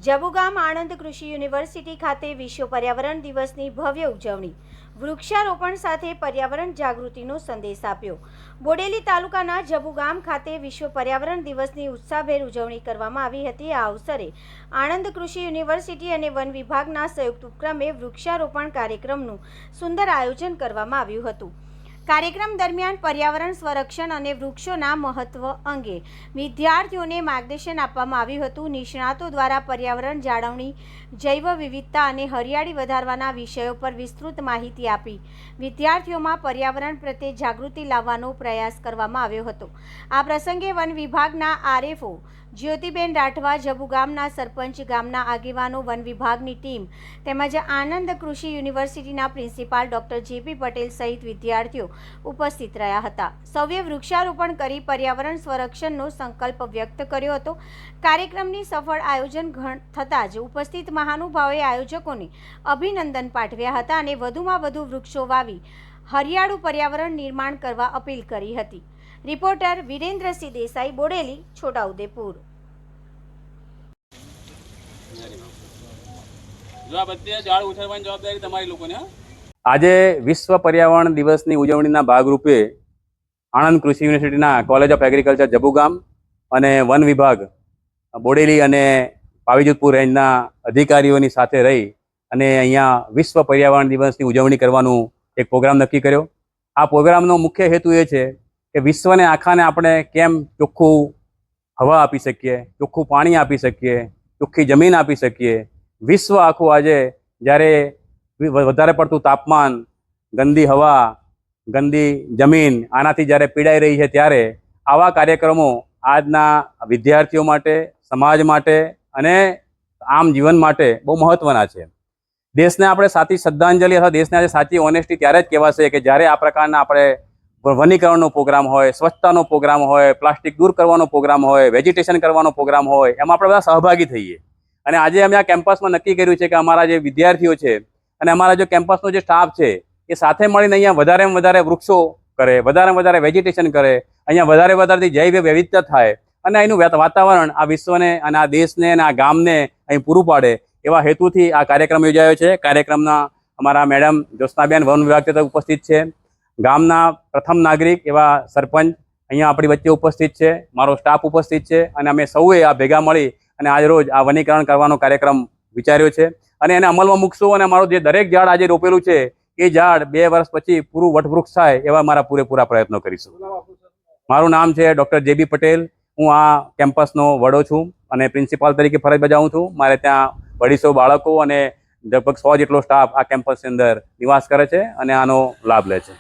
જબુગામ આણંદ કૃષિ યુનિવર્સિટી ખાતે વિશ્વ પર્યાવરણ દિવસની ભવ્ય ઉજવણી, વૃક્ષારોપણ સાથે પર્યાવરણ જાગૃતિનો સંદેશ આપ્યો। બોડેલી તાલુકાના જબુગામ ખાતે વિશ્વ પર્યાવરણ દિવસની ઉત્સાહભેર ઉજવણી કરવામાં આવી હતી। આ અવસરે આણંદ કૃષિ યુનિવર્સિટી અને વન વિભાગના સંયુક્ત ઉપક્રમે વૃક્ષારોપણ કાર્યક્રમનું સુંદર આયોજન કરવામાં આવ્યું હતું। કાર્યક્રમ દરમિયાન પર્યાવરણ સંરક્ષણ અને વૃક્ષોના મહત્વ અંગે વિદ્યાર્થીઓને માર્ગદર્શન આપવામાં આવ્યું હતું। નિષ્ણાતો દ્વારા પર્યાવરણ જાળવણી, જૈવ વિવિધતા અને હરિયાળી વધારવાના વિષયો પર વિસ્તૃત માહિતી આપી વિદ્યાર્થીઓમાં પર્યાવરણ પ્રત્યે જાગૃતિ લાવવાનો પ્રયાસ કરવામાં આવ્યો હતો। આ પ્રસંગે વન વિભાગના આરએફઓ જ્યોતિબેન રાઠવા, જબુગામના સરપંચ, ગામના આગેવાનો, વન વિભાગની ટીમ તેમજ આનંદ કૃષિ યુનિવર્સિટીના પ્રિન્સિપાલ ડોક્ટર જેપી પટેલ સહિત વિદ્યાર્થીઓ ઉપસ્થિત રહ્યા હતા। સૌએ વૃક્ષારોપણ કરી પર્યાવરણ સંરક્ષણનો સંકલ્પ વ્યક્ત કર્યો હતો। કાર્યક્રમની સફળ આયોજન થતાં જ ઉપસ્થિત મહાનુભાવોએ આયોજકોને અભિનંદન પાઠવ્યા હતા અને વધુમાં વધુ વૃક્ષો વાવી હરિયાળું પર્યાવરણ નિર્માણ કરવા અપીલ કરી હતી। રિપોર્ટર વિરેન્દ્રસિંહ દેસાઈ, બોડેલી, છોટાઉદેપુર। આજે વિશ્વ પર્યાવરણ દિવસની ઉજવણીના ભાગરૂપે આણંદ કૃષિ યુનિવર્સિટીના કોલેજ ઓફ એગ્રીકલ્ચર જબુગામ અને વન વિભાગ બોડેલી અને પાવીજોધપુર રેન્જના અધિકારીઓની સાથે રહી અને અહીંયા વિશ્વ પર્યાવરણ દિવસની ઉજવણી કરવાનું એક પ્રોગ્રામ નક્કી કર્યો। આ પ્રોગ્રામનો મુખ્ય હેતુ એ છે કે વિશ્વને આખાને આપણે કેમ ચોખ્ખું હવા આપી શકીએ, ચોખ્ખું પાણી આપી શકીએ, ચોખ્ખી જમીન આપી શકીએ। વિશ્વ આખું આજે જ્યારે વધારે પડતું તાપમાન, ગંદી હવા, ગંદી જમીન આનાથી જ્યારે પીડાઈ રહી છે ત્યારે આવા કાર્યક્રમો આજના વિદ્યાર્થીઓ માટે, સમાજ માટે અને આમ જીવન માટે બહુ મહત્ત્વના છે। દેશને આપણે સાચી શ્રદ્ધાંજલિ અથવા દેશને આજે સાચી ઓનેસ્ટી ત્યારે જ કહેવાશે કે જ્યારે આ પ્રકારના આપણે વનીકરણનો પ્રોગ્રામ હોય, સ્વચ્છતાનો પ્રોગ્રામ હોય, પ્લાસ્ટિક દૂર કરવાનો પ્રોગ્રામ હોય, વેજીટેશન કરવાનો પ્રોગ્રામ હોય, એમાં આપણે બધા સહભાગી થઈએ। અને આજે અમે આ કેમ્પસમાં નક્કી કર્યું છે કે અમારા જે વિદ્યાર્થીઓ છે અને અમારા જે કેમ્પસનો જે સ્ટાફ છે એ સાથે મળીને અહીંયા વધારેમાં વધારે વૃક્ષો કરે, વધારેમાં વધારે વેજીટેશન કરે, અહીંયા વધારે જૈવ વિવિધતા થાય અને અહીંનું વાતાવરણ આ વિશ્વને અને આ દેશને અને આ ગામને અહીં પૂરું પાડે એવા હેતુથી આ કાર્યક્રમ યોજાયો છે। કાર્યક્રમના અમારા મેડમ જ્યોત્સનાબેન વન વિભાગ તથા ઉપસ્થિત છે। ગામના પ્રથમ નાગરિક એવા સરપંચ અહીંયા આપણી વચ્ચે ઉપસ્થિત છે, મારો સ્ટાફ ઉપસ્થિત છે અને અમે સૌએ આ ભેગા મળી અને આજ રોજ આ વનીકરણ કરવાનો કાર્યક્રમ વિચાર્યો છે અને એને અમલમાં મૂકશું અને અમારું જે દરેક ઝાડ આજે રોપેલું છે એ ઝાડ 2 વર્ષ પછી પૂરું વટવૃક્ષ થાય એવા મારા પૂરેપૂરા પ્રયત્નો કરીશું। મારું નામ છે ડૉક્ટર જેબી પટેલ। હું આ કેમ્પસનો વડો છું અને પ્રિન્સિપાલ તરીકે ફરજ બજાવું છું। મારે ત્યાં 250 બાળકો અને લગભગ 100 જેટલો સ્ટાફ આ કેમ્પસની અંદર નિવાસ કરે છે અને આનો લાભ લે છે।